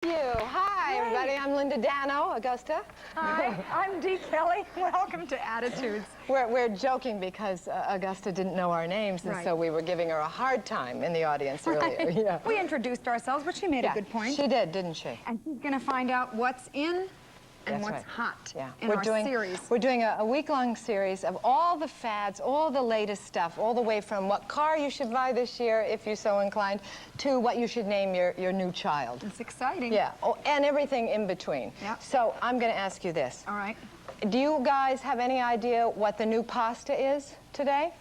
Hi, everybody. I'm Linda Dano, Augusta. Hi, I'm Dee Kelly. Welcome to Attitudes. We're joking because Augusta didn't know our names, and so we were giving her a hard time in the audience earlier. Yeah. We introduced ourselves, but she made a good point. She did, didn't she? And she's going to find out what's in and what's hot in our series. We're doing a week-long series of all the fads, all the latest stuff, all the way from what car you should buy this year, if you're so inclined, to what you should name your new child. It's exciting. Yeah, and everything in between. Yeah. So I'm going to ask you this. All right. Do you guys have any idea what the new pasta is today?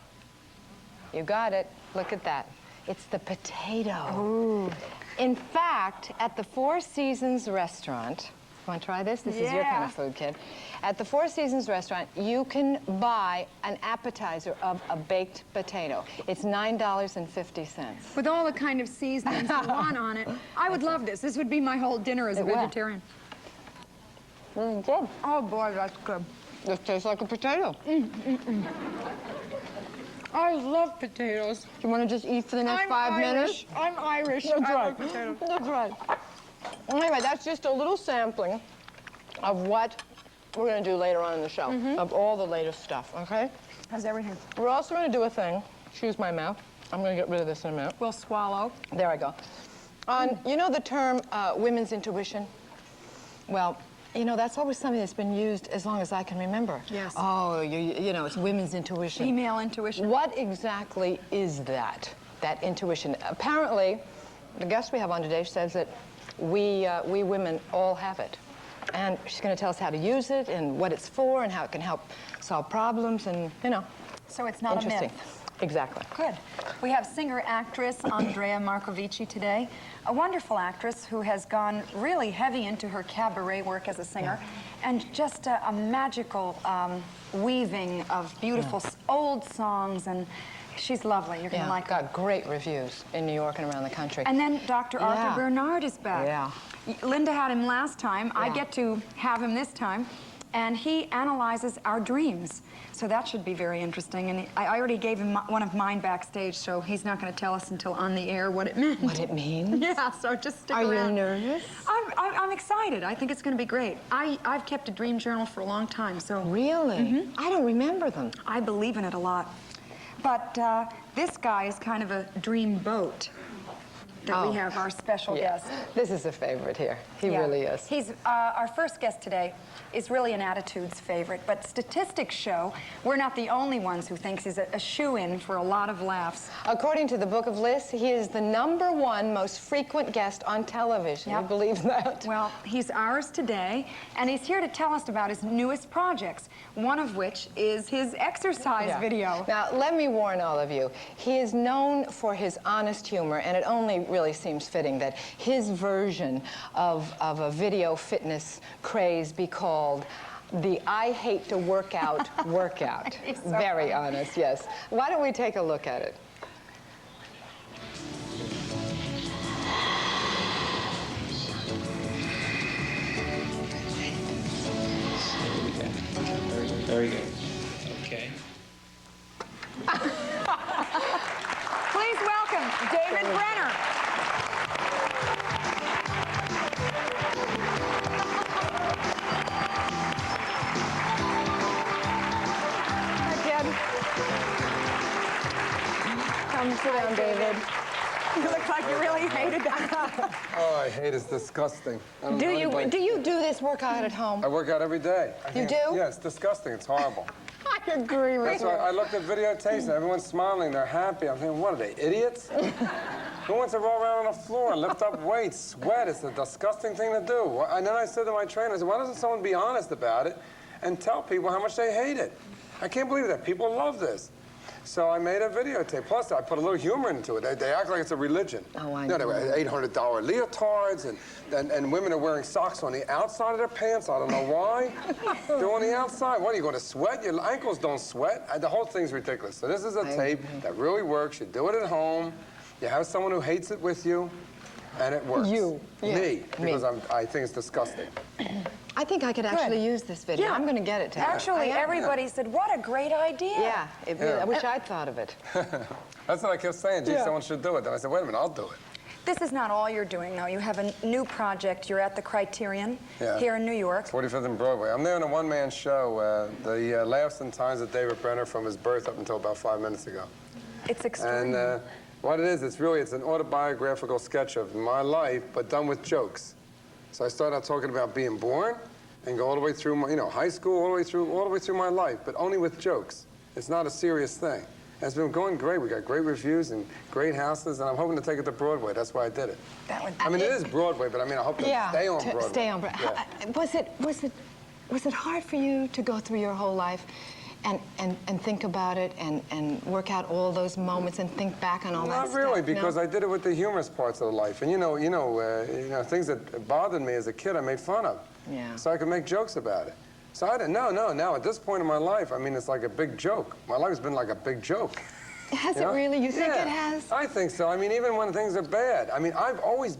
You got it. Look at that. It's the potato. Ooh. In fact, at the Four Seasons restaurant, want to try this? This is your kind of food, kid. At the Four Seasons restaurant, you can buy an appetizer of a baked potato. It's $9.50. With all the kind of seasonings you want on it, I would love this. This would be my whole dinner as a vegetarian. Good. Oh, boy, that's good. This tastes like a potato. I love potatoes. Do you want to just eat for the next 5 minutes? I'm Irish. That's I right. love potatoes. That's right. Anyway, that's just a little sampling of what we're going to do later on in the show, of all the latest stuff, okay? How's everything? We're also going to do a thing. Excuse my mouth. I'm going to get rid of this in a minute. We'll swallow. There I go. You know the term women's intuition? Well, you know, that's always something that's been used as long as I can remember. Yes. Oh, you know, it's women's intuition. Female intuition. What exactly is that intuition? Apparently, the guest we have on today says that we women all have it. And she's going to tell us how to use it and what it's for and how it can help solve problems and, you know. So it's not a myth. Exactly. Good. We have singer-actress Andrea Marcovicci today, a wonderful actress who has gone really heavy into her cabaret work as a singer, and just a magical weaving of beautiful old songs, and she's lovely. You're going to like her. Got great reviews in New York and around the country. And then Dr. Arthur Bernard is back. Yeah. Linda had him last time. I get to have him this time. And he analyzes our dreams. So that should be very interesting. And I already gave him one of mine backstage, so he's not going to tell us until on the air what it meant. What it means? Yeah, so just stick around. Are you nervous? I'm excited. I think it's going to be great. I've kept a dream journal for a long time, so... Really? I don't remember them. I believe in it a lot. But this guy is kind of a dream boat that we have our special guest. This is a favorite here. He really is. He's our first guest today is really an Attitudes favorite, but statistics show we're not the only ones who thinks he's a shoo-in for a lot of laughs. According to the Book of Lists, he is the #1 most frequent guest on television. You believe that? Well, he's ours today, and he's here to tell us about his newest projects, one of which is his exercise video. Now, let me warn all of you, he is known for his honest humor, and it only really seems fitting that his version of a video fitness craze be called the I Hate to Work Out workout. So Very funny. honest, yes. Why don't we take a look at it? Very good. Okay. Please welcome David Brenner. Come sit down, David. You look like you really hated that. Oh, I hate it. It's disgusting. Do you do this workout at home? I work out every day. You do? Yeah, it's disgusting. It's horrible. I agree with That's you. why I looked at videotapes and everyone's smiling. They're happy. I'm thinking, what are they, idiots? Who wants to roll around on the floor and lift up weights, sweat? It's a disgusting thing to do. And then I said to my trainer, I said, why doesn't someone be honest about it and tell people how much they hate it? I can't believe that. People love this. So I made a videotape. Plus, I put a little humor into it. They act like it's a religion. Oh, I know. know. They wear $800 leotards, and women are wearing socks on the outside of their pants. I don't know why. They're on the outside. What, are you going to sweat? Your ankles don't sweat. The whole thing's ridiculous. So this is a tape that really works. You do it at home. You have someone who hates it with you, and it works. You. Yeah. Me, because I think it's disgusting. I think I could actually use this video. Yeah. I'm going to get it to her. Actually, everybody said, what a great idea. Yeah, I wish I'd thought of it. That's what I kept saying. Gee, someone should do it. Then I said, wait a minute, I'll do it. This is not all you're doing, though. You have a new project. You're at the Criterion here in New York. 45th and Broadway. I'm there in a one-man show, the laughs and times of David Brenner from his birth up until about 5 minutes ago. It's extraordinary. And what it is, it's an autobiographical sketch of my life, but done with jokes. So I start out talking about being born and go all the way through my, high school, all the way through my life, but only with jokes. It's not a serious thing. And it's been going great. We got great reviews and great houses, and I'm hoping to take it to Broadway. That's why I did it. I mean, it is Broadway, but I mean, I hope to stay on Broadway. Stay on Broadway. Yeah. Was it hard for you to go through your whole life and think about it and work out all those moments and think back on all that stuff? Not really, because I did it with the humorous parts of life. And things that bothered me as a kid, I made fun of. Yeah. So I could make jokes about it. So I didn't, now at this point in my life, I mean, it's like a big joke. My life's been like a big joke. Has it really? You think it has? I think so. I mean, even when things are bad. I mean, I've always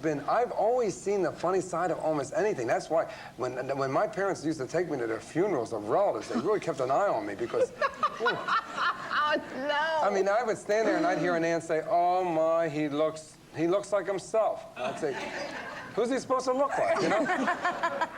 seen the funny side of almost anything. That's why when my parents used to take me to their funerals of relatives, they really kept an eye on me because, Oh, no. I mean, I would stand there and I'd hear an aunt say, "Oh my, he looks like himself." I'd say, who's he supposed to look like,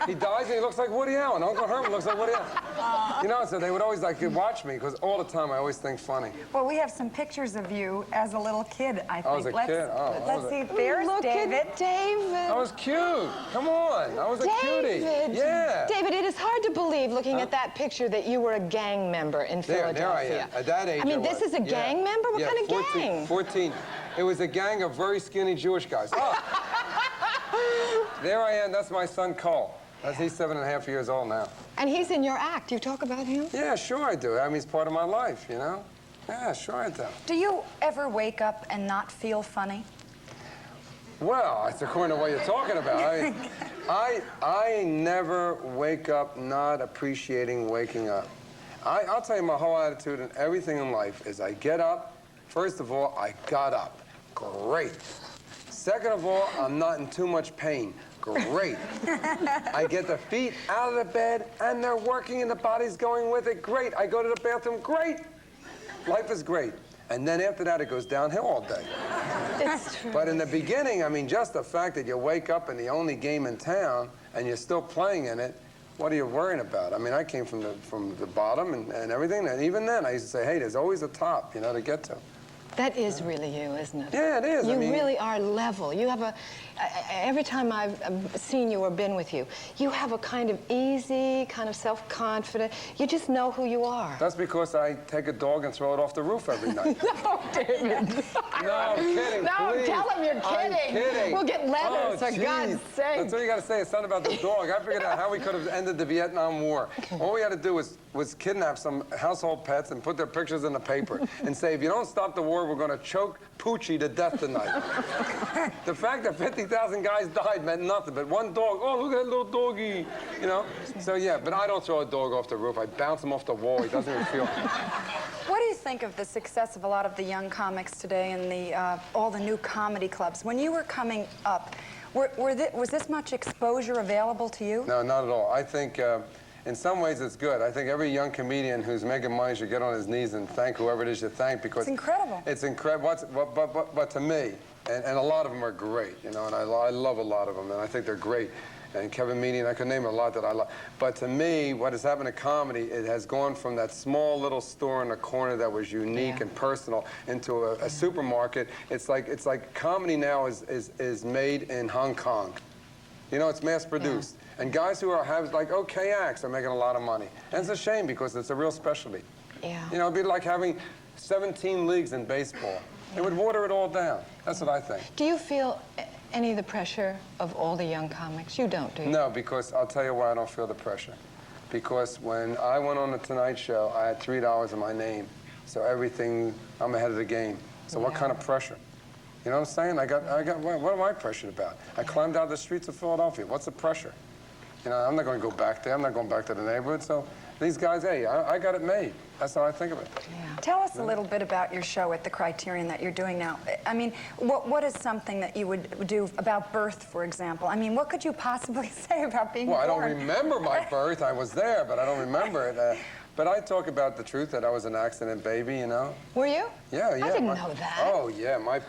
He dies and he looks like Woody Allen. Uncle Herman looks like Woody Allen. So they would always watch me because all the time I always think funny. Well, we have some pictures of you as a little kid, I think. I was a kid? Oh, let's see. There's Look David. at David. I was cute. Come on. I was a cutie. Yeah. David, it is hard to believe, looking at that picture, that you were a gang member in Philadelphia. There I am. At that age, I mean, this is a gang member? What kind of 14, gang? 14. It was a gang of very skinny Jewish guys. Oh. There I am. That's my son, Cole. He's 7.5 years old now. And he's in your act. You talk about him? Yeah, sure I do. I mean, he's part of my life, Yeah, sure I do. Do you ever wake up and not feel funny? Well, it's according to what you're talking about. I never wake up not appreciating waking up. I'll tell you, my whole attitude and everything in life is I get up. First of all, I got up. Great. Second of all, I'm not in too much pain. Great. I get the feet out of the bed, and they're working, and the body's going with it. Great. I go to the bathroom. Great. Life is great. And then after that, it goes downhill all day. It's true. But in the beginning, I mean, just the fact that you wake up in the only game in town, and you're still playing in it, what are you worrying about? I mean, I came from the bottom and everything, and even then, I used to say, hey, there's always a top, to get to. That is really you, isn't it? Yeah, it is. You really are level. You have every time I've seen you or been with you, you have a kind of easy, kind of self-confident, you just know who you are. That's because I take a dog and throw it off the roof every night. No, David. No, I'm kidding, No, please. tell him you're kidding. I'm kidding. We'll get letters, for geez. God's sake. That's all you got to say. It's something about the dog. I figured out how we could have ended the Vietnam War. All we had to do was kidnap some household pets and put their pictures in the paper and say, if you don't stop the war, we're going to choke Poochie to death tonight. The fact that 50,000 guys died meant nothing, but one dog, oh, look at that little doggy, So, yeah, but I don't throw a dog off the roof. I bounce him off the wall. He doesn't even feel. What do you think of the success of a lot of the young comics today and all the new comedy clubs? When you were coming up, was this much exposure available to you? No, not at all. I think in some ways it's good. I think every young comedian who's making money should get on his knees and thank whoever it is you thank, because it's incredible. It's incredible. But to me, and a lot of them are great, and I love a lot of them, and I think they're great. And Kevin Meaney, and I could name a lot that I love. But to me, what has happened to comedy, it has gone from that small little store in the corner that was unique and personal into a supermarket. It's like comedy now is made in Hong Kong. It's mass produced. Yeah. And guys who have okay acts are making a lot of money. And it's a shame because it's a real specialty. Yeah. It'd be like having 17 leagues in baseball. It would water it all down. That's what I think. Do you feel any of the pressure of all the young comics? You don't, do you? No, because I'll tell you why I don't feel the pressure. Because when I went on the Tonight Show, I had $3 in my name. So everything, I'm ahead of the game. So what kind of pressure? You know what I'm saying? What am I pressured about? I climbed out the streets of Philadelphia. What's the pressure? I'm not going to go back there. I'm not going back to the neighborhood. So these guys, hey, I got it made. That's how I think of it. Yeah. Tell us a little bit about your show at the Criterion that you're doing now. I mean, what is something that you would do about birth, for example? I mean, what could you possibly say about being born? Well, I don't remember my birth. I was there, but I don't remember it. But I talk about the truth that I was an accident baby, you know. Were you? Yeah. I didn't know that. Oh, yeah. My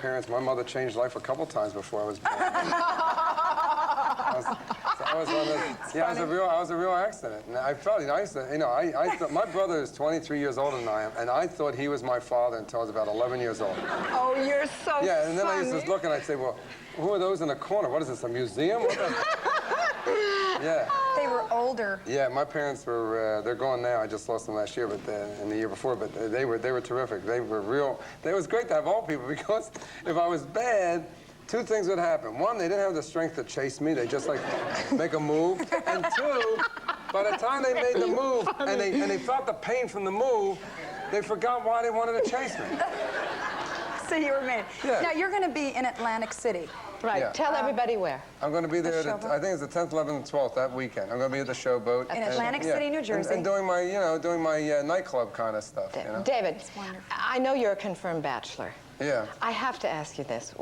mother changed life a couple times before I was born. I was a real accident. And I felt, I thought, my brother is 23 years older than I am, and I thought he was my father until I was about 11 years old. Oh, you're so Yeah, and then I used funny. to look and I'd say, well, who are those in the corner? What is this, a museum? What the... Yeah. They were older. Yeah, my parents were, they're gone now. I just lost them last year, but and the year before, but they were terrific. They were real. It was great to have old people because if I was bad, two things would happen. One, they didn't have the strength to chase me. They just like make a move. And two, by the time they made the move and they felt the pain from the move, they forgot why they wanted to chase me. So you were made. Yeah. Now, you're going to be in Atlantic City. Right. Yeah. Tell everybody where. I'm going to be there. Showboat? I think it's the 10th, 11th, and 12th that weekend. I'm going to be at the Showboat In Atlantic City, New Jersey. and doing my, nightclub kind of stuff. You know? David, wonderful. I know you're a confirmed bachelor. Yeah. I have to ask you this.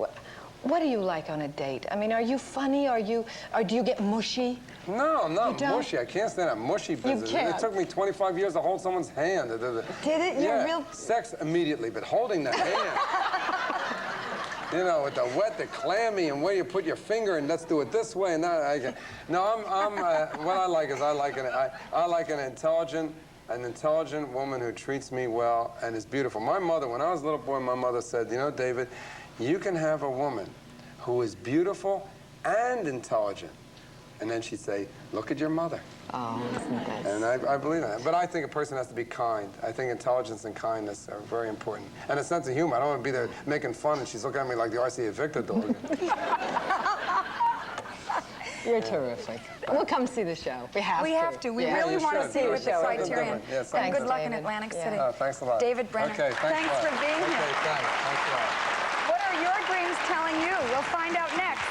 What do you like on a date? I mean, are you funny? Or do you get mushy? No, I'm not You don't? mushy. I can't stand that mushy business. can't. It took me 25 years to hold someone's hand. Did it? Yeah, You're real... sex immediately, but holding the hand. You know, with the wet, the clammy, and where you put your finger, and let's do it this way and that. What I like is I like an intelligent woman who treats me well and is beautiful. My mother, when I was a little boy, my mother said, you know, David, you can have a woman who is beautiful and intelligent. And then she'd say, look at your mother. Oh, isn't that... And I believe in that. But I think a person has to be kind. I think intelligence and kindness are very important. And a sense of humor. I don't want to be there making fun and she's looking at me like the RCA Victor dog. You're terrific. We'll come see the show. We have to. We Yeah. really you want to should. see Do it it. with the Something Criterion. different. Yeah, And something good luck in different. Atlantic Yeah. City. Thanks a lot. David Brenner. Okay, thanks a lot. for being here. Okay, thanks a lot. What are your dreams telling you? We'll find out next.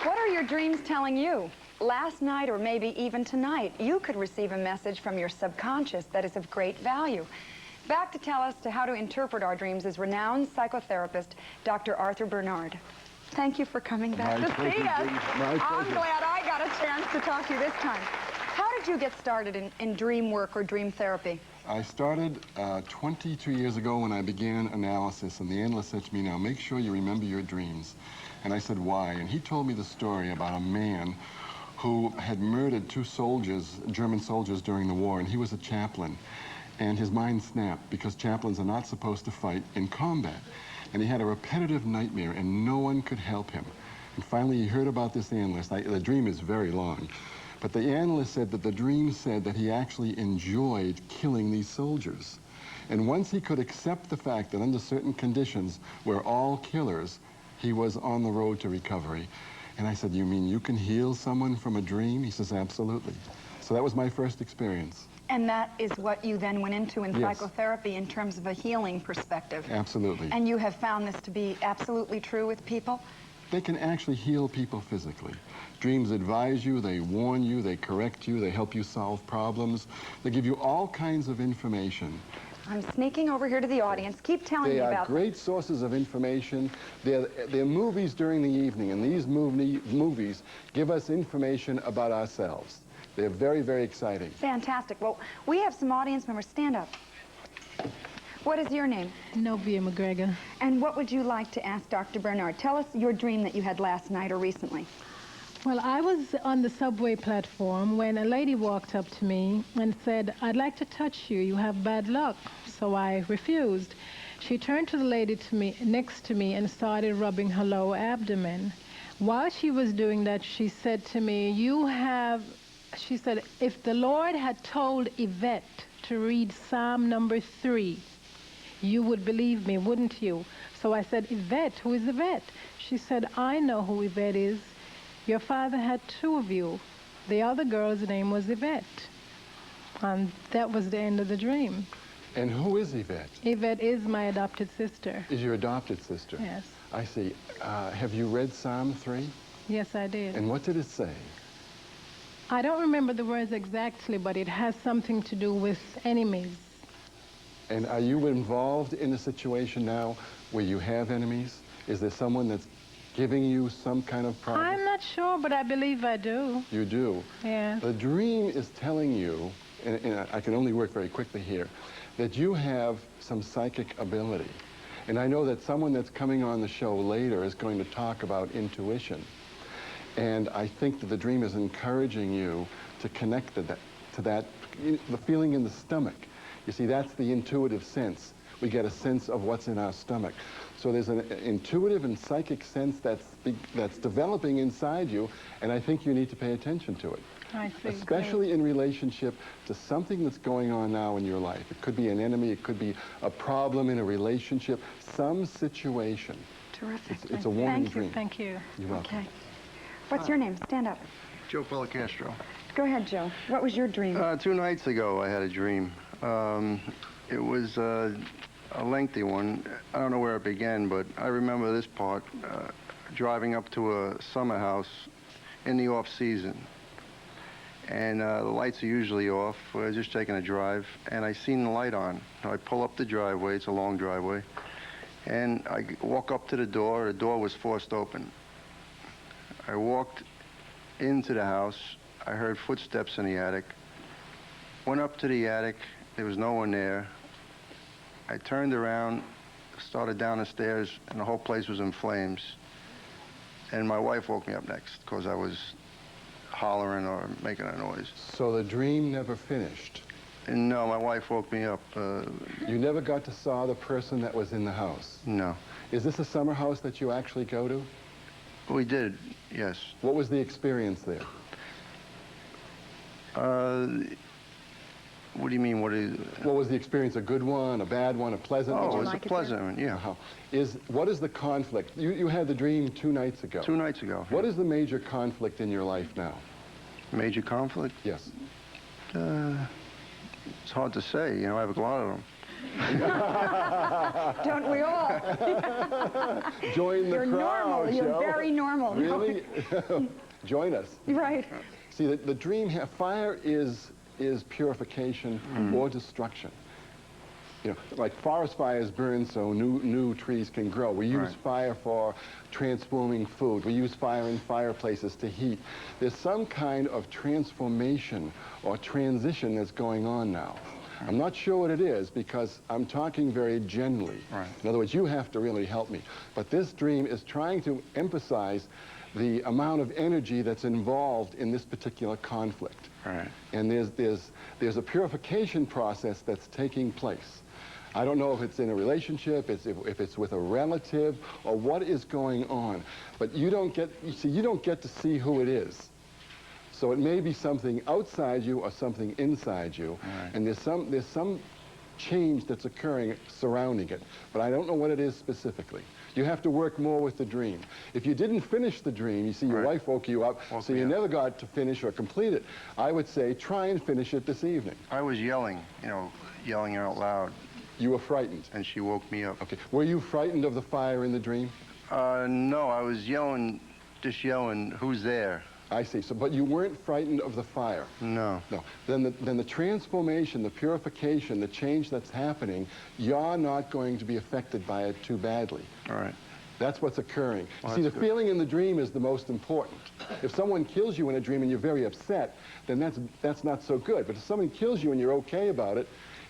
What are your dreams telling you? Last night, or maybe even tonight, you could receive a message from your subconscious that is of great value. Back to tell us how to interpret our dreams is renowned psychotherapist, Dr. Arthur Bernard. Thank you for coming back to see us. I'm glad I got a chance to talk to you this time. How did you get started in dream work or dream therapy? I started 22 years ago when I began analysis, and the analyst said to me, now make sure you remember your dreams. And I said, why? And he told me the story about a man who had murdered 2 soldiers, German soldiers, during the war, and he was a chaplain. And his mind snapped because chaplains are not supposed to fight in combat. And he had a repetitive nightmare, and no one could help him. And finally, he heard about this analyst. The dream is very long. But the analyst said that the dream said that he actually enjoyed killing these soldiers. And once he could accept the fact that under certain conditions, we're all killers, he was on the road to recovery. And I said, you mean you can heal someone from a dream? He says, absolutely. So that was my first experience. And that is what you then went into in Yes. psychotherapy in terms of a healing perspective. Absolutely. And you have found this to be absolutely true with people? They can actually heal people physically. Dreams advise you, they warn you, they correct you, they help you solve problems. They give you all kinds of information. I'm sneaking over here to the audience. Keep telling me They are about great sources of information. They're movies during the evening, and these movies give us information about ourselves. They're very, very exciting. Fantastic. Well, we have some audience members. Stand up. What is your name? Novia McGregor. And what would you like to ask Dr. Bernard? Tell us your dream that you had last night or recently. Well, I was on the subway platform when a lady walked up to me and said, I'd like to touch you. You have bad luck. So I refused. She turned to the lady next to me and started rubbing her lower abdomen. While she was doing that, she said to me, she said, if the Lord had told Yvette to read Psalm number 3, you would believe me, wouldn't you? So I said, Yvette, who is Yvette? She said, I know who Yvette is. Your father had 2 of you. The other girl's name was Yvette. And that was the end of the dream. And who is Yvette? Yvette is my adopted sister. Is your adopted sister? Yes. I see. Have you read Psalm 3? Yes, I did. And what did it say? I don't remember the words exactly, but it has something to do with enemies. And are you involved in a situation now where you have enemies? Is there someone that's giving you some kind of problem? I'm not sure, but I believe I do. You do? Yeah. The dream is telling you, and I can only work very quickly here, that you have some psychic ability. And I know that someone that's coming on the show later is going to talk about intuition. And I think that the dream is encouraging you to connect to that, the feeling in the stomach. You see, that's the intuitive sense. We get a sense of what's in our stomach. So there's an intuitive and psychic sense that's developing inside you, and I think you need to pay attention to it. I see. Especially in relationship to something that's going on now in your life. It could be an enemy, it could be a problem in a relationship, some situation. Terrific. It's a warning Thank you. dream. Thank you. You're welcome. Okay. What's your name? Stand up. Joe Policastro. Go ahead, Joe. What was your dream? 2 nights ago, I had a dream. It was a lengthy one. I don't know where it began, but I remember this part. Driving up to a summer house in the off-season. And the lights are usually off. We're just taking a drive, and I seen the light on. I pull up the driveway. It's a long driveway. And I walk up to the door. The door was forced open. I walked into the house. I heard footsteps in the attic. Went up to the attic. There was no one there. I turned around, started down the stairs, and the whole place was in flames. And my wife woke me up next because I was hollering or making a noise. So the dream never finished. And no, my wife woke me up. You never got to saw the person that was in the house? No. Is this a summer house that you actually go to? We did, yes. What was the experience there? What do you mean? What was the experience? A good one, a bad one, a pleasant one? Oh, it was like a it pleasant one, yeah. What is the conflict? You had the dream 2 nights ago. 2 nights ago. What is the major conflict in your life now? Major conflict? Yes. It's hard to say. You know, I have a lot of them. Don't we all? Join the You're crowd, normal. You're Joe. very normal. Really? Join us. Right. See, the dream, fire is purification or destruction. You know, like forest fires burn so new trees can grow. We use fire for transforming food. We use fire in fireplaces to heat. There's some kind of transformation or transition that's going on now. I'm not sure what it is because I'm talking very generally. Right. In other words, you have to really help me. But this dream is trying to emphasize the amount of energy that's involved in this particular conflict. Right. And there's a purification process that's taking place. I don't know if it's in a relationship, if it's with a relative, or what is going on. But you don't get to see who it is. So it may be something outside you or something inside you, right. And there's some change that's occurring surrounding it. But I don't know what it is specifically. You have to work more with the dream. If you didn't finish the dream, you see your wife woke you up, so you never got to finish or complete it. I would say try and finish it this evening. I was yelling, yelling out loud. You were frightened. And she woke me up. Okay. Were you frightened of the fire in the dream? No, I was yelling, just yelling, who's there? I see. So, but you weren't frightened of the fire? No. No. Then the transformation, the purification, the change that's happening, you're not going to be affected by it too badly. All right. That's what's occurring. Well, see, the good. feeling in the dream is the most important. If someone kills you in a dream and you're very upset, then that's not so good. But if someone kills you and you're okay about it,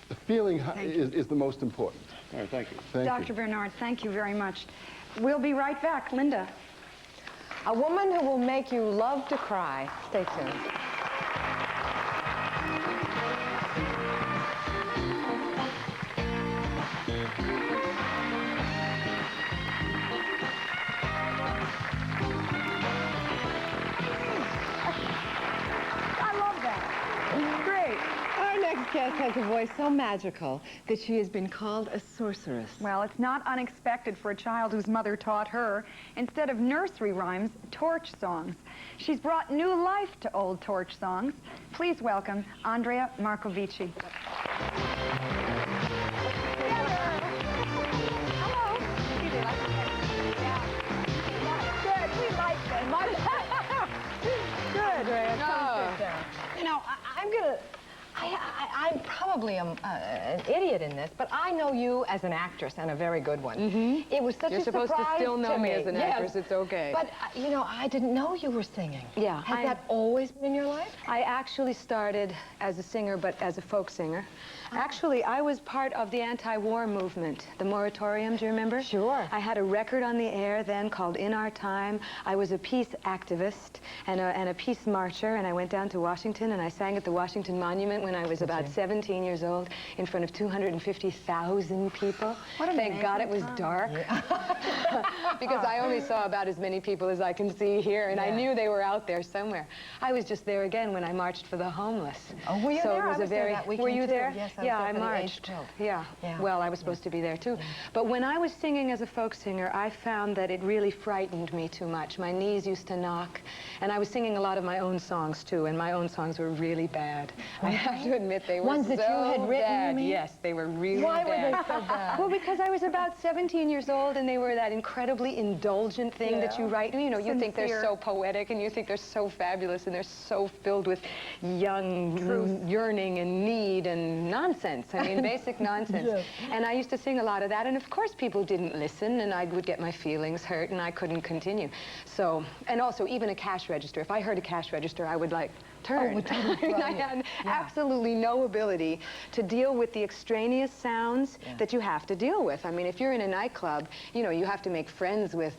the feeling is the most important. All right, thank you. Thank Dr. you. Bernard, thank you very much. We'll be right back. Linda. A woman who will make you love to cry. Stay tuned. I love that. Great. Our next guest has a voice so magical that she has been called a sorceress. Well, it's not unexpected for a child whose mother taught her, instead of nursery rhymes, torch songs. She's brought new life to old torch songs. Please welcome Andrea Marcovicci. Good. We like them. Good, Andrea. Come sit down. I'm probably an idiot in this, but I know you as an actress, and a very good one. It was such You're a supposed surprise to still know me as an Yes. actress. It's okay. But, you know, I didn't know you were singing. Yeah, Has that always been in your life? I actually started as a singer, but as a folk singer. Actually, I was part of the anti-war movement, the moratorium, do you remember? Sure. I had a record on the air then called In Our Time. I was a peace activist and a peace marcher, and I went down to Washington, and I sang at the Washington Monument when I was about 17 years old in front of 250,000 people. What an Thank God it was amazing dark. Because I only saw about as many people as I can see here, and I knew they were out there somewhere. I was just there again when I marched for the homeless. Oh, were you so there? It was I was a very, there that weekend, were you too. there? Yes, I was yeah, there I for the marched. AIDS Yeah. Yeah. Well, I was supposed to be there too. But when I was singing as a folk singer, I found that it really frightened me too much. My knees used to knock, and I was singing a lot of my own songs too, and my own songs were really bad. I have to admit they were Ones that you had written, bad. you mean? Yes, they were really Why bad. were they so bad? Well, because I was about 17 years old, and they were that incredibly indulgent thing that you write. You know, you think they're Sincere. so poetic, and you think they're so fabulous, and they're so filled with young yearning and need and nonsense. I mean, basic nonsense. And I used to sing a lot of that, and of course people didn't listen, and I would get my feelings hurt, and I couldn't continue. So, and also even a cash register. If I heard a cash register, I would like turn. I mean, I had absolutely no ability to deal with the extraneous sounds that you have to deal with. I mean, if you're in a nightclub, you know, you have to make friends with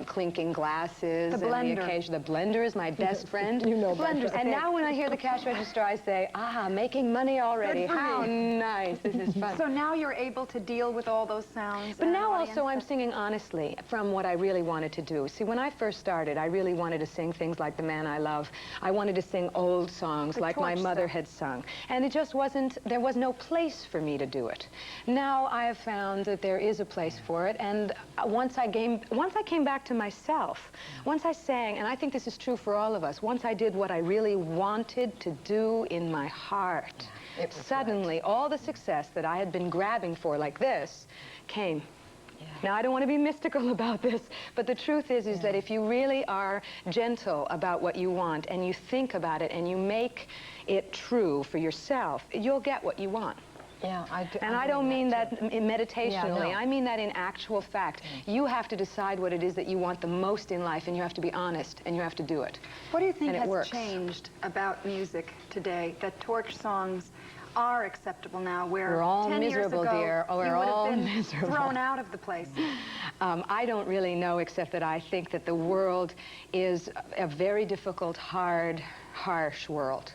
clinking glasses. The blender. The blender is my best friend. You know the blenders. And now when I hear the cash register, I say, ah, making money already. Good for How you. nice. This is fun. So now you're able to deal with all those sounds. But and now also I'm audiences. singing honestly from what I really wanted to do. See, when I first started, I really wanted to sing things like The Man I Love. I wanted to sing old songs like my torch mother stuff. had sung. And it just wasn't, there was no place for me to do it. Now I have found that there is a place for it. And once I came back to myself, once I sang, and I think this is true for all of us, once I did what I really wanted to do in my heart, suddenly all the success that I had been grabbing for like this came. Now, I don't want to be mystical about this, but the truth is that if you really are gentle about what you want and you think about it and you make it true for yourself, you'll get what you want. Yeah, I do. And I don't mean that meditationally. no. I mean that in actual fact. You have to decide what it is that you want the most in life, and you have to be honest, and you have to do it. What do you think And it has works. changed about music today that torch songs are acceptable now, where We're all 10 miserable, years ago, dear. Oh, you we're would all have been miserable. thrown out of the place? I don't really know, except that I think that the world is a very difficult, hard, harsh world.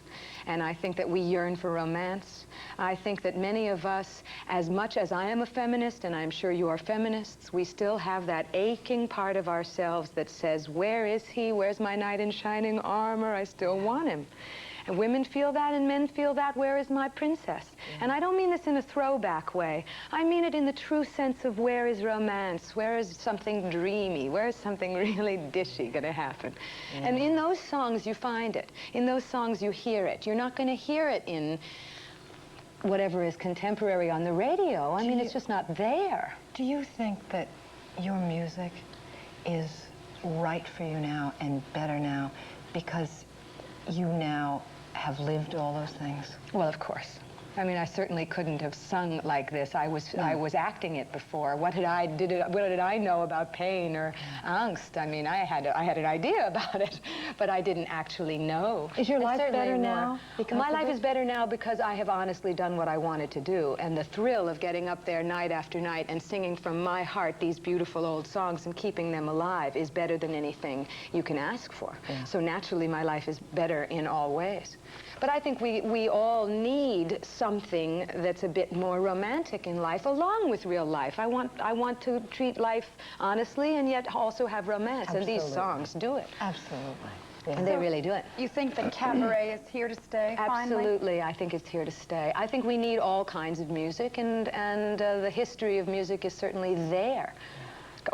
And I think that we yearn for romance. I think that many of us, as much as I am a feminist, and I'm sure you are feminists, we still have that aching part of ourselves that says, where is he? Where's my knight in shining armor? I still want him. And women feel that, and men feel that. Where is my princess? And I don't mean this in a throwback way. I mean it in the true sense of where is romance? Where is something dreamy? Where is something really dishy going to happen? And in those songs, you find it. In those songs, you hear it. You're not going to hear it in whatever is contemporary on the radio. I mean, it's just not there. Do you think that your music is right for you now and better now because you now have lived all those things? Well, of course. I mean, I certainly couldn't have sung like this. I was acting it before. What did I know about pain or angst? I mean, I had an idea about it, but I didn't actually know. Is your It's life certainly better more- now because My of life this? is better now because I have honestly done what I wanted to do, and the thrill of getting up there night after night and singing from my heart these beautiful old songs and keeping them alive is better than anything you can ask for. So naturally, my life is better in all ways. But I think we all need something that's a bit more romantic in life, along with real life. I want to treat life honestly and yet also have romance, and these Absolutely. songs do it. Absolutely. And they really do it. You think that cabaret is here to stay, finally? Absolutely, I think it's here to stay. I think we need all kinds of music, and the history of music is certainly there.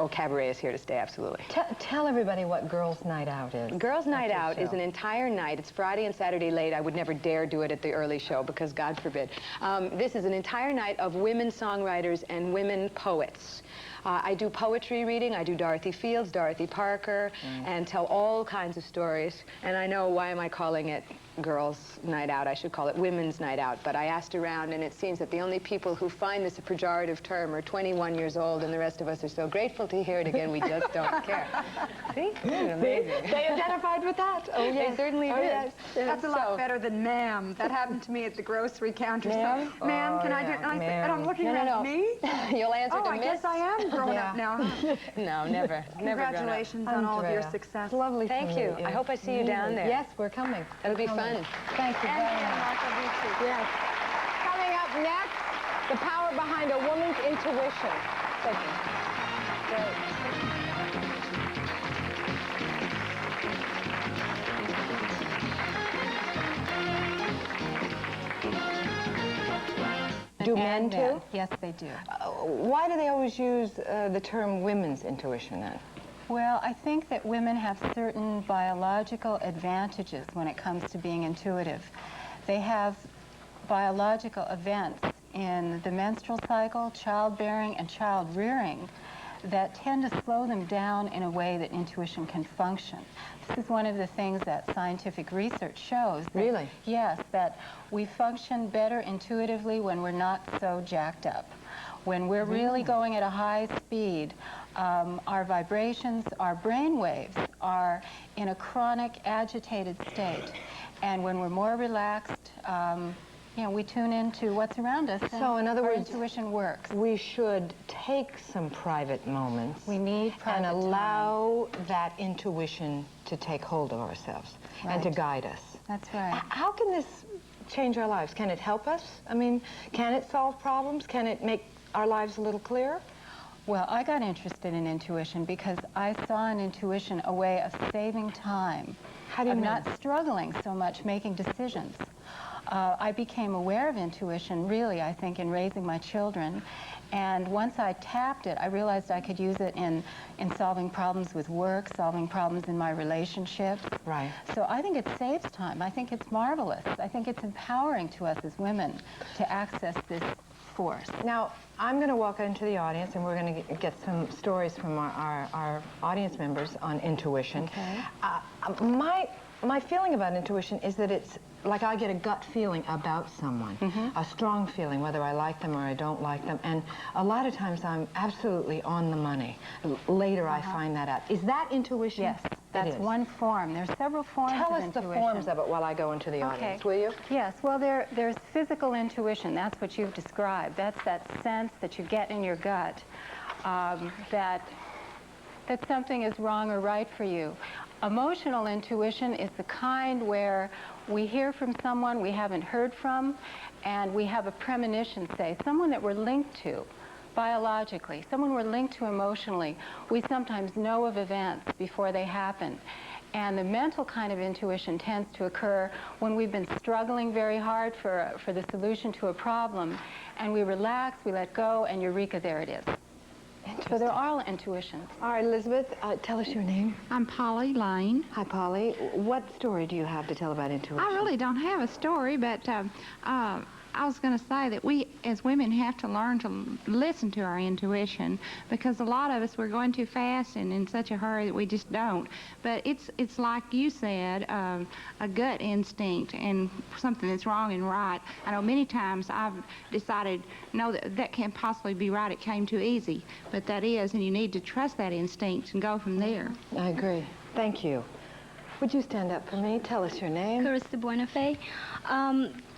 Oh, cabaret is here to stay, absolutely. Tell everybody what Girls' Night Out is. Girls' Night That's Out your is an show. entire night. It's Friday and Saturday late. I would never dare do it at the early show because God forbid. This is an entire night of women songwriters and women poets. I do poetry reading. I do Dorothy Fields, Dorothy Parker, and tell all kinds of stories. And I know, why am I calling it girls' night out. I should call it women's night out. But I asked around, and it seems that the only people who find this a pejorative term are 21 years old, and the rest of us are so grateful to hear it again, we just don't care. See? Amazing. They identified with that. Oh, yes. They certainly oh, did. Yes. That's a lot better than ma'am. That happened to me at the grocery counter. Ma'am? So, ma'am, can I do? yeah, And I said, ma'am. and I'm looking No, no, at no. me. You'll answer Oh, to I miss. guess I am grown up now. Huh? No, never. Never grown up. Congratulations on all of your Andrea, success. It's lovely Thank to you. meet you. I hope I see you down there. Yes, we're coming. It'll be We're coming. fun. Thank you very Andrea much. Marcovicci. Yes. Coming up next, the power behind a woman's intuition. Thank you. Do men too? Yes, they do. Why do they always use the term women's intuition then? Well, I think that women have certain biological advantages when it comes to being intuitive. They have biological events in the menstrual cycle, childbearing, and child rearing that tend to slow them down in a way that intuition can function. This is one of the things that scientific research shows. That, Really? Yes, that we function better intuitively when we're not so jacked up. When we're really going at a high speed, our vibrations, our brain waves are in a chronic, agitated state. And when we're more relaxed, you know, we tune into what's around us. So, in other our words, intuition works. We should take some private moments. We need private and allow that intuition to take hold of ourselves and to Right. guide us. That's right. How can this change our lives? Can it help us? I mean, can it solve problems? Can it make our lives a little clearer? Well, I got interested in intuition because I saw in intuition a way of saving time. How do you of mean? not struggling so much making decisions. I became aware of intuition, really, I think, in raising my children. And once I tapped it, I realized I could use it in solving problems with work, solving problems in my relationships. Right. So I think it saves time. I think it's marvelous. I think it's empowering to us as women to access this force. Now, I'm going to walk into the audience, and we're going to get some stories from our audience members on intuition. Okay. My feeling about intuition is that it's like I get a gut feeling about someone, a strong feeling, whether I like them or I don't like them. And a lot of times I'm absolutely on the money. Later I find that out. Is that intuition? Yes, that's one form. There's several forms Tell of us the intuition. forms of it while I go into the audience, will you? Yes, well, there's physical intuition. That's what you've described. That's that sense that you get in your gut that something is wrong or right for you. Emotional intuition is the kind where we hear from someone we haven't heard from, and we have a premonition, say, someone that we're linked to biologically, someone we're linked to emotionally. We sometimes know of events before they happen. And the mental kind of intuition tends to occur when we've been struggling very hard for the solution to a problem, and we relax, we let go, and eureka, there it is. So they're all intuitions. All right, Elizabeth, tell us your name. I'm Polly Lane. Hi, Polly. What story do you have to tell about intuition? I really don't have a story, but I was going to say that we, as women, have to learn to listen to our intuition, because a lot of us, we're going too fast and in such a hurry that we just don't. But it's like you said, a gut instinct and something that's wrong and right. I know many times I've decided, no, that can't possibly be right. It came too easy. But that is, and you need to trust that instinct and go from there. I agree. Thank you. Would you stand up for me? Tell us your name. Carissa Buenafe.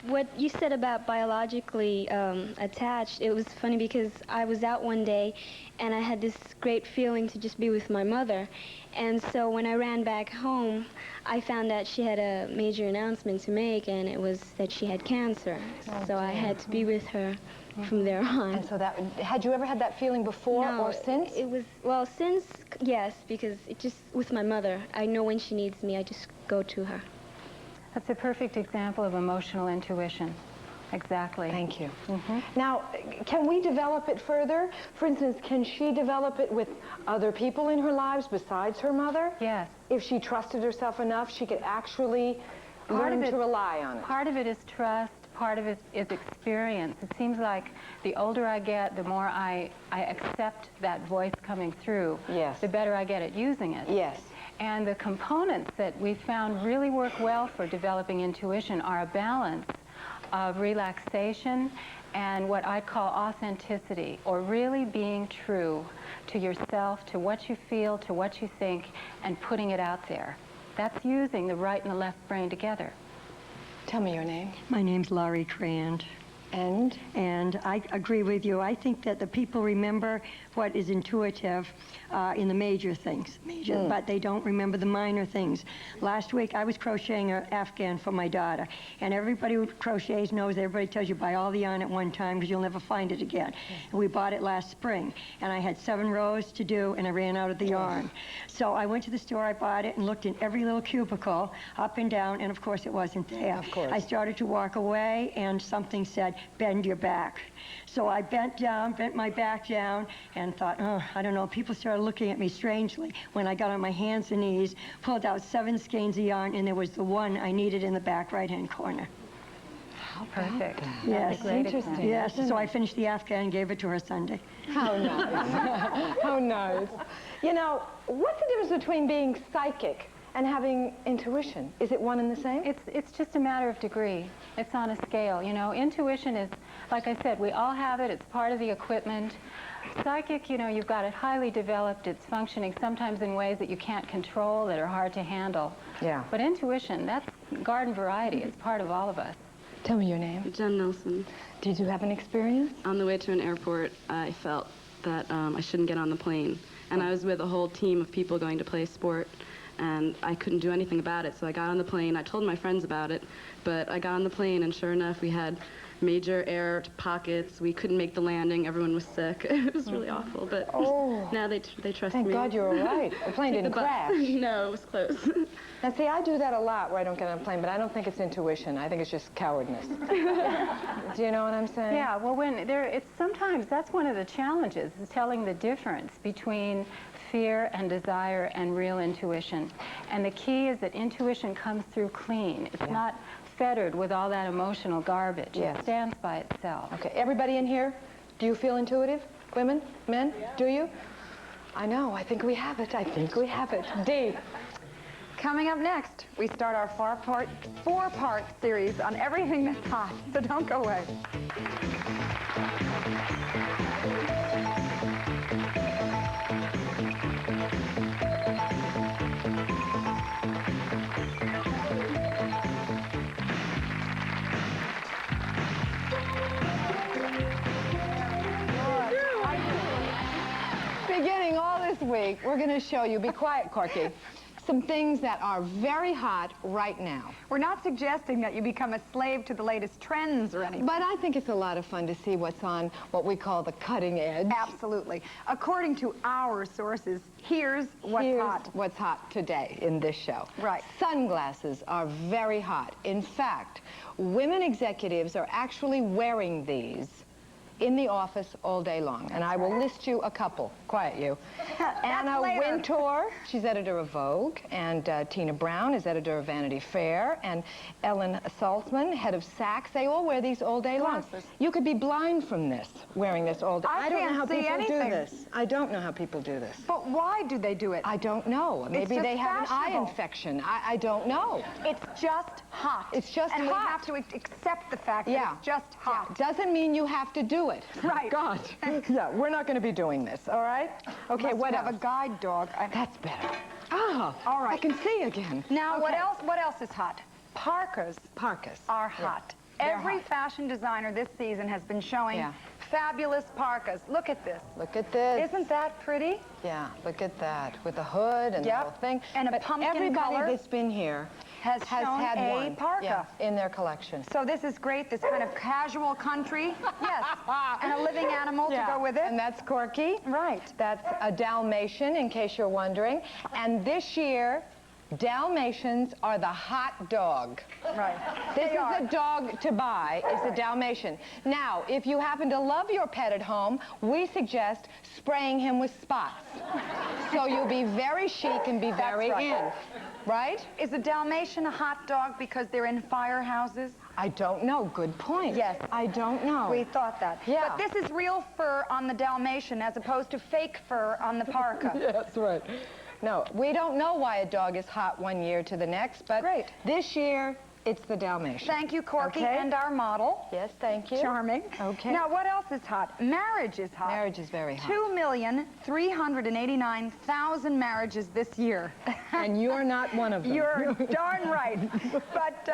What you said about biologically attached, it was funny because I was out one day and I had this great feeling to just be with my mother. And so when I ran back home, I found out she had a major announcement to make, and it was that she had cancer. So I had to be with her from there on. And so that, had you ever had that feeling before or since? It was, well, since, yes, because it just, with my mother, I know when she needs me, I just go to her. That's a perfect example of emotional intuition. Exactly. Thank you. Now, can we develop it further? For instance, can she develop it with other people in her lives besides her mother? Yes. If she trusted herself enough, she could actually learn to rely on it. Part of it is trust. Part of it is experience. It seems like the older I get, the more I accept that voice coming through. Yes. The better I get at using it. Yes. And the components that we found really work well for developing intuition are a balance of relaxation and what I call authenticity, or really being true to yourself, to what you feel, to what you think, and putting it out there. That's using the right and the left brain together. Tell me your name. My name's Laurie Crand. And I agree with you. I think that the people remember what is intuitive in the major things, but they don't remember the minor things. Last week, I was crocheting an Afghan for my daughter, and everybody who crochets knows, everybody tells you buy all the yarn at one time because you'll never find it again. And we bought it last spring, and I had 7 rows to do, and I ran out of the yarn. So I went to the store, I bought it, and looked in every little cubicle, up and down, and of course it wasn't there. Of course. I started to walk away, and something said, bend your back. So I bent my back down, and thought, oh, I don't know. People started looking at me strangely when I got on my hands and knees, pulled out 7 skeins of yarn, and there was the one I needed in the back right-hand corner. How Perfect. Yes. Interesting. Yes, so I finished the Afghan and gave it to her Sunday. How nice. How nice. You know, what's the difference between being psychic and having intuition? Is it one and the same? It's just a matter of degree. It's on a scale. You know, intuition is, like I said, we all have it. It's part of the equipment. Psychic, you know, you've got it highly developed. It's functioning sometimes in ways that you can't control, that are hard to handle. Yeah. But intuition, that's garden variety. It's part of all of us. Tell me your name. Jen Nelson. Did you have an experience? On the way to an airport, I felt that I shouldn't get on the plane. And I was with a whole team of people going to play a sport, and I couldn't do anything about it. So I got on the plane. I told my friends about it, but I got on the plane, and sure enough, we had major air pockets. We couldn't make the landing. Everyone was sick. It was really awful, but now they trust me. Thank God you were all right. The plane didn't crash. No, it was close. Now, see, I do that a lot where I don't get on a plane, but I don't think it's intuition. I think it's just cowardness. Do you know what I'm saying? Yeah, well, sometimes that's one of the challenges, is telling the difference between fear and desire and real intuition. And the key is that intuition comes through clean. It's not fettered with all that emotional garbage. Yes. It stands by itself. Okay, everybody in here, do you feel intuitive? Women? Men? Do you? I know, I think we have it. I think we have it. Dee. Coming up next, we start our four-part series on everything that's hot, so don't go away. Beginning all this week, we're going to show you, be quiet, Corky, some things that are very hot right now. We're not suggesting that you become a slave to the latest trends or anything. But I think it's a lot of fun to see what's on what we call the cutting edge. Absolutely. According to our sources, here's what's hot today in this show. Right. Sunglasses are very hot. In fact, women executives are actually wearing these in the office all day long. And I will list you a couple. Quiet, you. Anna Wintour, she's editor of Vogue, and Tina Brown is editor of Vanity Fair, and Ellen Saltzman, head of Saks. They all wear these all day long. You could be blind from this, wearing this all day. I don't know how can't see people anything. do this. I don't know how people do this. But why do they do it? I don't know. Maybe just they have an eye fashionable. infection. I don't know. It's just hot. It's just and hot. we have to accept the fact that it's just hot. Doesn't mean you have to do it. Right. God. Yeah, we're not going to be doing this, all right? Okay, what have else? a guide dog. That's better. Ah, all right. I can see again. Now, what else is hot? Parkas. Parkas are hot. Every fashion designer this season has been showing fabulous parkas. Look at this. Look at this. Isn't that pretty? Yeah, look at that. With the hood and the whole thing. And a pumpkin everybody color that's been here has had a one parka in their collection. So this is great, this kind of casual country. Yes, and a living animal to go with it. And that's Corky. Right. That's a Dalmatian, in case you're wondering. And this year, Dalmatians are the hot dog. Right. This is the dog to buy, is the Dalmatian. Now, if you happen to love your pet at home, we suggest spraying him with spots. So you'll be very chic and be very in. Right? Is a Dalmatian a hot dog because they're in firehouses? I don't know. Good point. Yes. I don't know. We thought that. Yeah. But this is real fur on the Dalmatian as opposed to fake fur on the parka. That's right. No, we don't know why a dog is hot one year to the next, but this year, it's the Dalmatian. Thank you, Corky, Okay. and our model. Yes, thank you. Charming. Okay. Now, what else is hot? Marriage is hot. Marriage is very hot. 2,389,000 marriages this year. And you're not one of them. You're darn right. But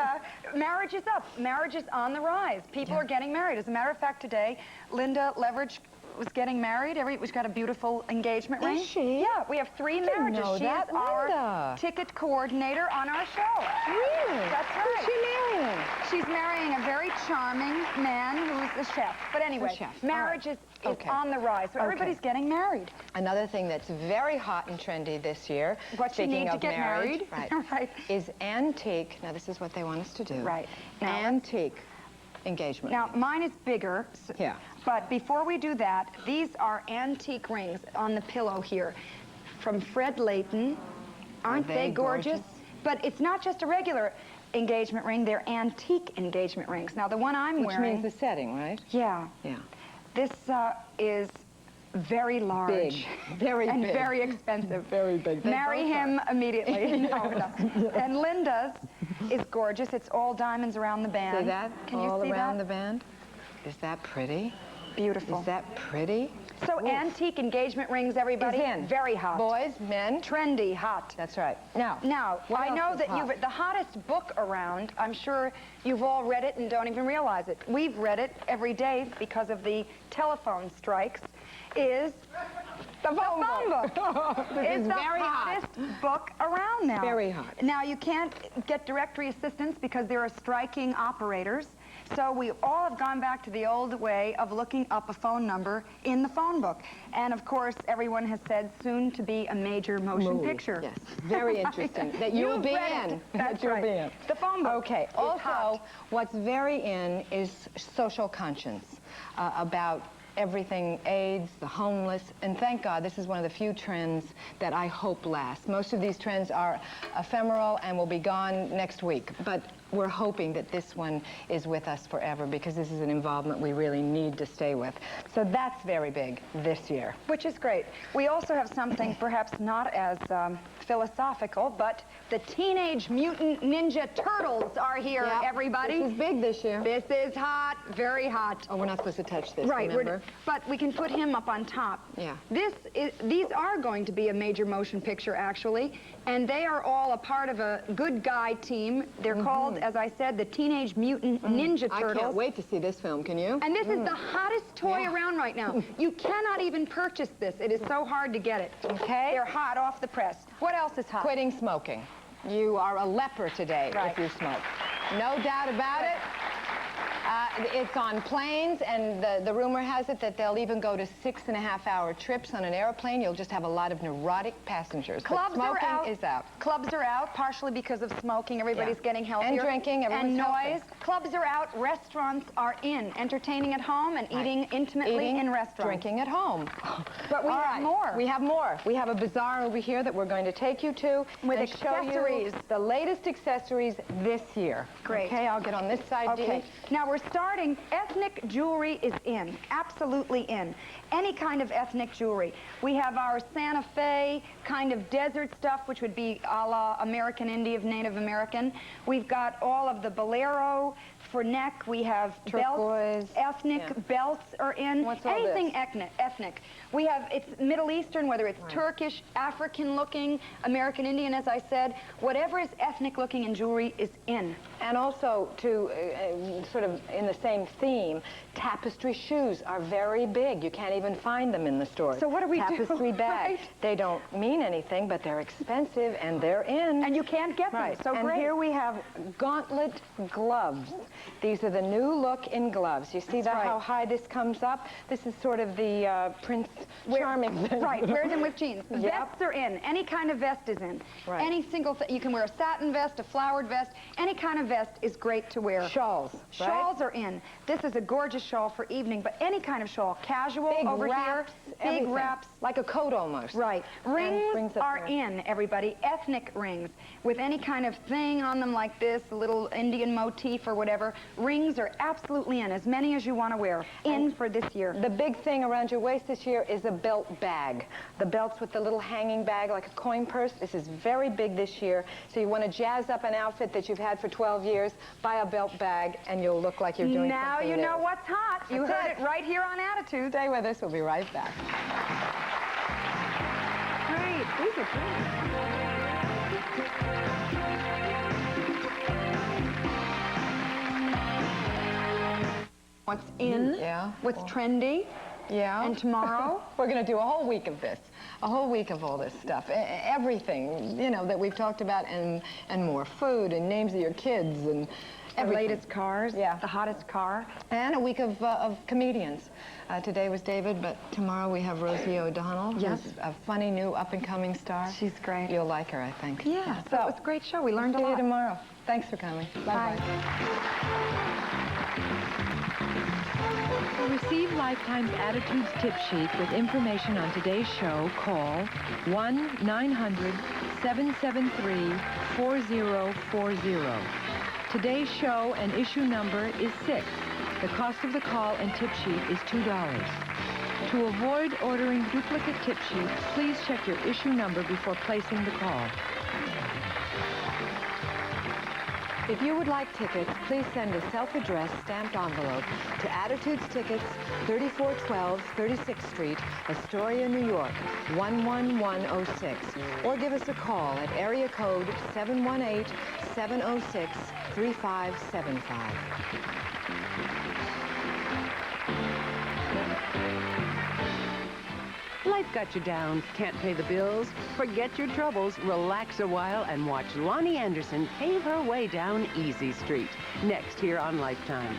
marriage is up. Marriage is on the rise. People are getting married. As a matter of fact, today, Linda Leverage was getting married. We've got a beautiful engagement ring. Is she? Yeah, we have 3 marriages. know She that, is our Linda. ticket coordinator on our show. Really? That's right. Who's she marrying? She's marrying a very charming man who's a chef. But anyway, chef. marriage is on the rise. So everybody's getting married. Another thing that's very hot and trendy this year, What you speaking need to of get marriage, married. right, is antique. Now, this is what they want us to do. Right. Now, Antique engagement. Now, mine is bigger. Yeah. But before we do that, these are antique rings on the pillow here from Fred Layton. Aren't they gorgeous? But it's not just a regular engagement ring, they're antique engagement rings. Now, the one I'm Which wearing... means the setting, right? Yeah. Yeah. This is very large. Big. Very and big. very expensive. Very big. They Marry both him are. immediately. No. And Linda's is gorgeous. It's all diamonds around the band. See that? Can all you see around that? the band? Is that pretty? Beautiful. Is that pretty? So antique engagement rings, everybody. Is in. Very hot. Boys, men. Trendy, hot. That's right. Now, what I else know is that hot? the hottest book around, I'm sure you've all read it and don't even realize it. We've read it every day because of the telephone strikes, is the phone book. It's the hottest book around now. Very hot. Now, you can't get directory assistance because there are striking operators. So we all have gone back to the old way of looking up a phone number in the phone book. And of course, everyone has said soon to be a major motion picture. Yes, very interesting. That you'll be in. That's That you'll right. be in. The phone book. Okay. is Also, hot. what's very in is social conscience about everything, AIDS, the homeless, and thank God this is one of the few trends that I hope lasts. Most of these trends are ephemeral and will be gone next week, but we're hoping that this one is with us forever because this is an involvement we really need to stay with. So that's very big this year. Which is great. We also have something perhaps not as philosophical, but the Teenage Mutant Ninja Turtles are here, everybody. This is big this year. This is hot, very hot. Oh, we're not supposed to touch this, Right, remember? but we can put him up on top. Yeah. These are going to be a major motion picture, actually, and they are all a part of a good guy team. They're called, as I said, the Teenage Mutant Ninja Turtles. I can't wait to see this film, can you? And this is the hottest toy around right now. You cannot even purchase this. It is so hard to get it. Okay? They're hot off the press. What else is hot? Quitting smoking. You are a leper today if you smoke. No doubt about it. It's on planes, and the rumor has it that they'll even go to 6.5-hour trips on an airplane. You'll just have a lot of neurotic passengers. Clubs but smoking are out. is out. Clubs are out, partially because of smoking. Everybody's getting healthier. And drinking. And Everyone's noise. healthy. Clubs are out. Restaurants are in. Entertaining at home and eating intimately in restaurants. Drinking at home. But we have more. We have more. We have a bazaar over here that we're going to take you to with and accessories. Show you the latest accessories this year. Great. Okay, I'll get on this side. Okay. Dee. Now we're starting. Ethnic jewelry is in. Absolutely in. Any kind of ethnic jewelry. We have our Santa Fe kind of desert stuff, which would be a la American Indian, Native American. We've got all of the bolero for neck. We have turquoise. Belts. Ethnic belts are in. What's all anything this? ethnic. We have, it's Middle Eastern, whether it's Turkish, African looking, American Indian, as I said. Whatever is ethnic looking in jewelry is in. And also, to sort of in the same theme, tapestry shoes are very big. You can't even find them in the stores. So what do we do? Tapestry bags. Right. They don't mean anything, but they're expensive, and they're in. And you can't get them. Right. So and great. here we have gauntlet gloves. These are the new look in gloves. You see how high this comes up? This is sort of the Prince Charming thing. Right, wear them with jeans. Yep. Vests are in. Any kind of vest is in. Right. Any single thing. You can wear a satin vest, a flowered vest. Any kind of vest is great to wear. Shawls, right? Shawls are in. This is a gorgeous shawl for evening, but any kind of shawl. Casual Big over wraps, here. everything. Big wraps. Like a coat almost. Right. Rings brings up are there. in, everybody. Ethnic rings with any kind of thing on them like this, a little Indian motif or whatever. whatever. Rings are absolutely in, as many as you want to wear, in for this year. The big thing around your waist this year is a belt bag. The belts with the little hanging bag like a coin purse. This is very big this year. So you want to jazz up an outfit that you've had for 12 years, buy a belt bag, and you'll look like you're doing now something you new. know what's hot. You heard it right here on Attitude. Stay with us. We'll be right back. Great. These are great. What's in? Yeah. What's trendy? Yeah. And tomorrow? We're going to do a whole week of this. A whole week of all this stuff. Everything, you know, that we've talked about and more. Food and names of your kids and The latest cars, yeah. The hottest car. And a week of comedians. Today was David, but tomorrow we have Rosie O'Donnell. Yes. Who's a funny new up-and-coming star. She's great. You'll like her, I think. Yeah, so it was a great show. We learned a See lot. you tomorrow. Thanks for coming. Bye-bye. To receive Lifetime's Attitudes tip sheet with information on today's show, call 1-900-773-4040. Today's show and issue number is 6. The cost of the call and tip sheet is $2. To avoid ordering duplicate tip sheets, please check your issue number before placing the call. If you would like tickets, please send a self-addressed stamped envelope to Attitudes Tickets, 3412 36th Street, Astoria, New York, 11106. Or give us a call at area code 718-706-3575. Life got you down, can't pay the bills? Forget your troubles, relax a while, and watch Lonnie Anderson pave her way down Easy Street. Next here on Lifetime.